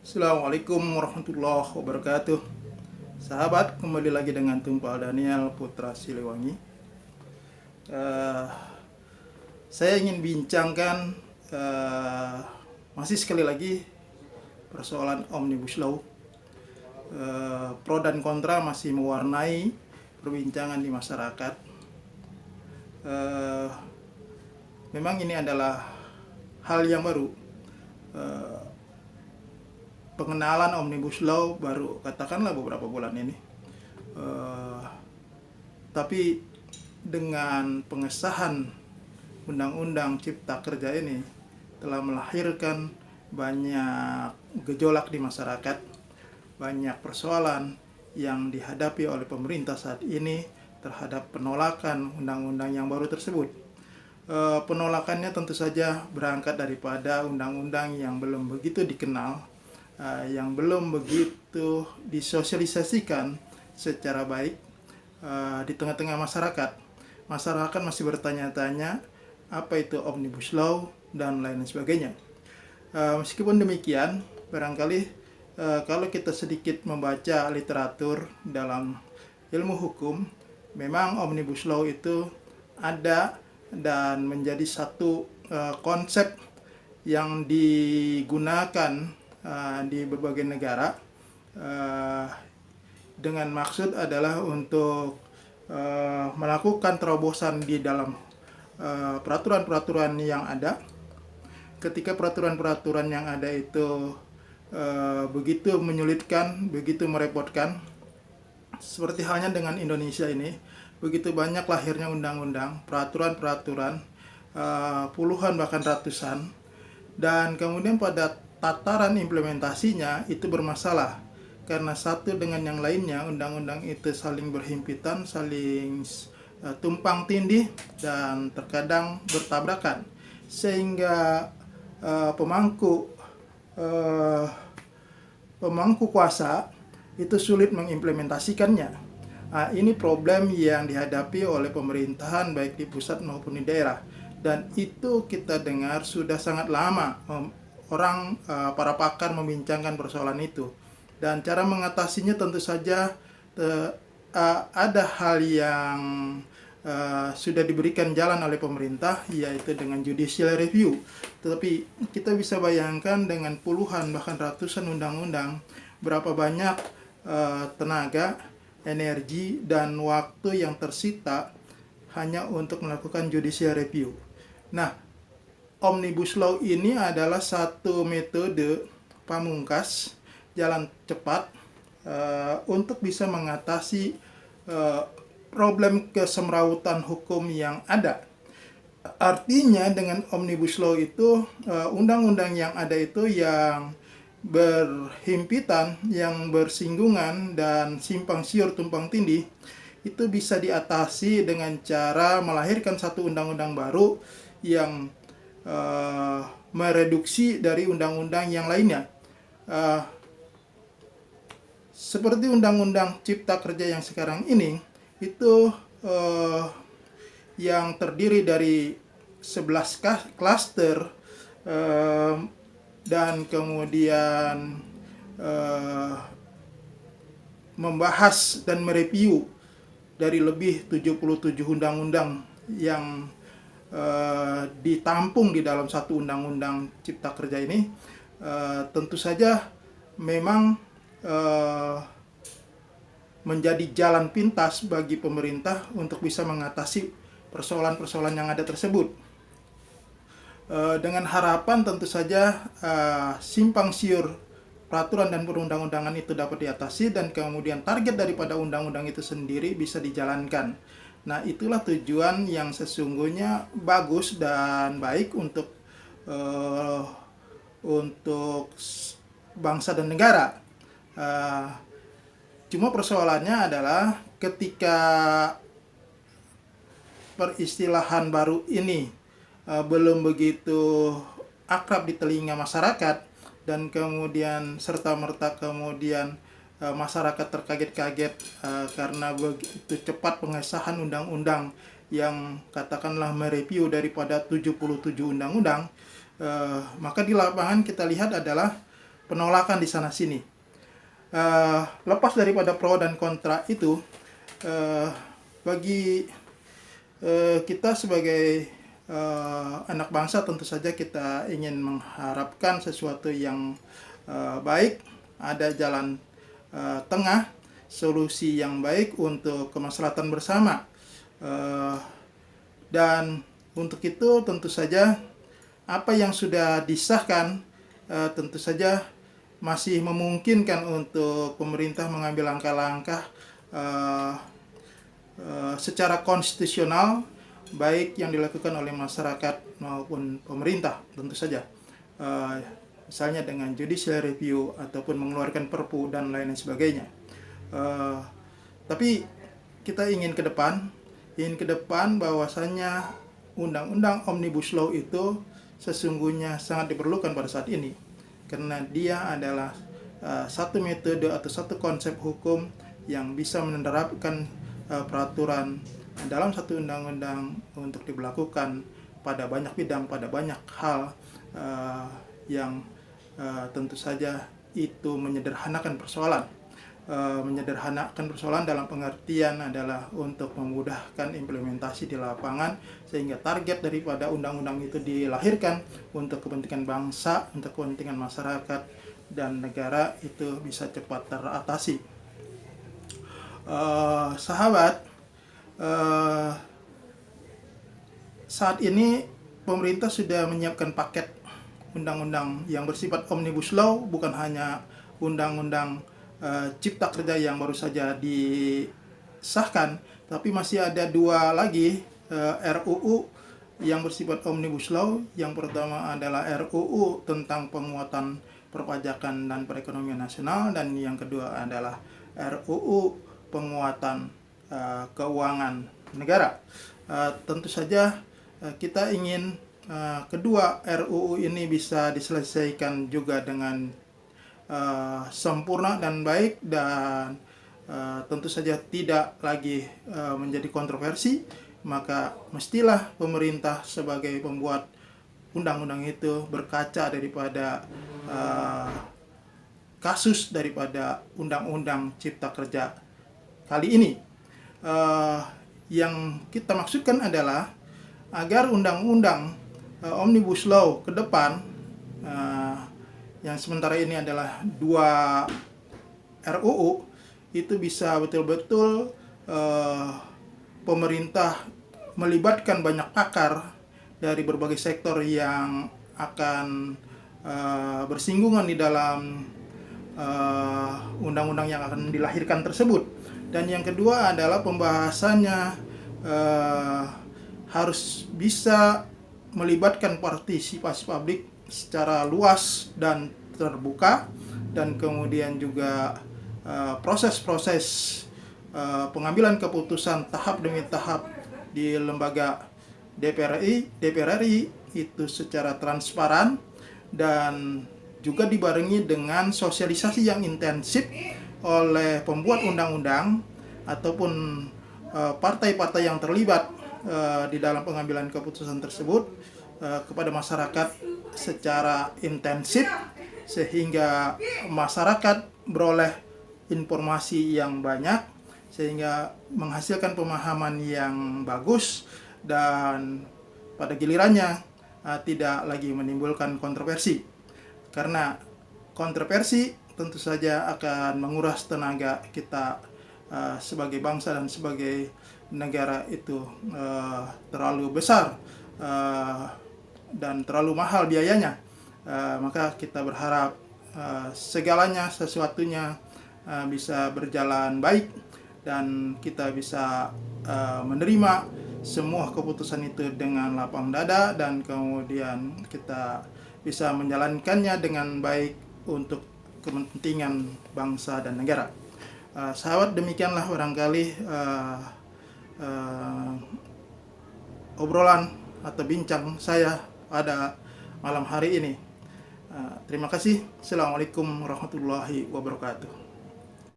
Assalamualaikum warahmatullahi wabarakatuh. Sahabat, kembali lagi dengan Tumpal Daniel Putra Siliwangi. Eh, saya ingin bincangkan masih sekali lagi persoalan Omnibus Law. Pro dan kontra masih mewarnai perbincangan di masyarakat. Memang ini adalah hal yang baru. Pengenalan Omnibus Law baru katakanlah beberapa bulan ini. Tapi dengan pengesahan Undang-Undang Cipta Kerja ini telah melahirkan banyak gejolak di masyarakat, banyak persoalan yang dihadapi oleh pemerintah saat ini terhadap penolakan undang-undang yang baru tersebut. Penolakannya tentu saja berangkat daripada undang-undang yang belum begitu dikenal, yang belum begitu disosialisasikan secara baik di tengah-tengah masyarakat. Masyarakat masih bertanya-tanya apa itu Omnibus Law dan lain sebagainya. Meskipun demikian, barangkali kalau kita sedikit membaca literatur dalam ilmu hukum, memang Omnibus Law itu ada dan menjadi satu konsep yang digunakan di berbagai negara dengan maksud adalah untuk melakukan terobosan di dalam peraturan-peraturan yang ada. Ketika peraturan-peraturan yang ada itu begitu menyulitkan, begitu merepotkan, seperti halnya dengan Indonesia ini, begitu banyak lahirnya undang-undang, peraturan-peraturan, puluhan bahkan ratusan, dan kemudian pada tataran implementasinya itu bermasalah karena satu dengan yang lainnya undang-undang itu saling berhimpitan, saling tumpang tindih dan terkadang bertabrakan sehingga pemangku kuasa itu sulit mengimplementasikannya. Ini problem yang dihadapi oleh pemerintahan baik di pusat maupun di daerah, dan itu kita dengar sudah sangat lama para pakar membincangkan persoalan itu, dan cara mengatasinya tentu saja ada hal yang sudah diberikan jalan oleh pemerintah, yaitu dengan judicial review. Tetapi kita bisa bayangkan dengan puluhan bahkan ratusan undang-undang, berapa banyak tenaga, energi, dan waktu yang tersita hanya untuk melakukan judicial review. Nah, Omnibus Law ini adalah satu metode pamungkas, jalan cepat untuk bisa mengatasi problem kesemrawutan hukum yang ada. Artinya dengan Omnibus Law itu undang-undang yang ada itu yang berhimpitan, yang bersinggungan dan simpang siur tumpang tindih itu bisa diatasi dengan cara melahirkan satu undang-undang baru yang mereduksi dari undang-undang yang lainnya. Seperti Undang-Undang Cipta Kerja yang sekarang ini, itu yang terdiri dari 11 klaster dan kemudian membahas dan mereview dari lebih 77 undang-undang yang ditampung di dalam satu undang-undang Cipta Kerja ini. Tentu saja memang menjadi jalan pintas bagi pemerintah untuk bisa mengatasi persoalan-persoalan yang ada tersebut. Dengan harapan tentu saja simpang siur peraturan dan perundang-undangan itu dapat diatasi, dan kemudian target daripada undang-undang itu sendiri bisa dijalankan. Nah, itulah tujuan yang sesungguhnya bagus dan baik untuk bangsa dan negara. Cuma persoalannya adalah ketika peristilahan baru ini belum begitu akrab di telinga masyarakat, dan kemudian serta-merta kemudian masyarakat terkaget-kaget karena begitu cepat pengesahan undang-undang yang katakanlah mereview daripada 77 undang-undang, maka di lapangan kita lihat adalah penolakan di sana sini. Lepas daripada pro dan kontra itu, bagi kita sebagai anak bangsa, tentu saja kita ingin mengharapkan sesuatu yang baik, ada jalan tengah, solusi yang baik untuk kemaslahatan bersama. Dan untuk itu tentu saja apa yang sudah disahkan tentu saja masih memungkinkan untuk pemerintah mengambil langkah-langkah secara konstitusional, baik yang dilakukan oleh masyarakat maupun pemerintah tentu saja, misalnya dengan judicial review ataupun mengeluarkan perpu dan lain sebagainya. Tapi kita ingin ke depan bahwasannya undang-undang Omnibus Law itu sesungguhnya sangat diperlukan pada saat ini, karena dia adalah satu metode atau satu konsep hukum yang bisa menerapkan peraturan dalam satu undang-undang untuk diberlakukan pada banyak bidang, pada banyak hal yang tentu saja itu menyederhanakan persoalan. Menyederhanakan persoalan dalam pengertian adalah untuk memudahkan implementasi di lapangan, sehingga target daripada undang-undang itu dilahirkan untuk kepentingan bangsa, untuk kepentingan masyarakat dan negara itu bisa cepat teratasi. Sahabat, saat ini pemerintah sudah menyiapkan paket undang-undang yang bersifat Omnibus Law, bukan hanya undang-undang Cipta Kerja yang baru saja disahkan, tapi masih ada dua lagi RUU yang bersifat Omnibus Law. Yang pertama adalah RUU tentang penguatan perpajakan dan perekonomian nasional, dan yang kedua adalah RUU penguatan keuangan negara. Tentu saja kita ingin kedua RUU ini bisa diselesaikan juga dengan sempurna dan baik, dan tentu saja tidak lagi menjadi kontroversi. Maka mestilah pemerintah sebagai pembuat undang-undang itu berkaca daripada kasus daripada Undang-Undang Cipta Kerja kali ini. Yang kita maksudkan adalah agar undang-undang Omnibus Law ke depan, yang sementara ini adalah 2 RUU, itu bisa betul-betul pemerintah melibatkan banyak pakar dari berbagai sektor yang akan bersinggungan di dalam undang-undang yang akan dilahirkan tersebut. Dan yang kedua adalah pembahasannya harus bisa melibatkan partisipasi publik secara luas dan terbuka, dan kemudian juga proses-proses pengambilan keputusan tahap demi tahap di lembaga DPR RI itu secara transparan, dan juga dibarengi dengan sosialisasi yang intensif oleh pembuat undang-undang ataupun partai-partai yang terlibat di dalam pengambilan keputusan tersebut kepada masyarakat secara intensif, sehingga masyarakat beroleh informasi yang banyak, sehingga menghasilkan pemahaman yang bagus, dan pada gilirannya tidak lagi menimbulkan kontroversi. Karena kontroversi tentu saja akan menguras tenaga kita sebagai bangsa dan sebagai negara itu terlalu besar dan terlalu mahal biayanya. Maka kita berharap segalanya, sesuatunya bisa berjalan baik, dan kita bisa menerima semua keputusan itu dengan lapang dada, dan kemudian kita bisa menjalankannya dengan baik untuk kepentingan bangsa dan negara. Sahabat, demikianlah barangkali obrolan atau bincang saya pada malam hari ini. Terima kasih. Assalamualaikum warahmatullahi wabarakatuh.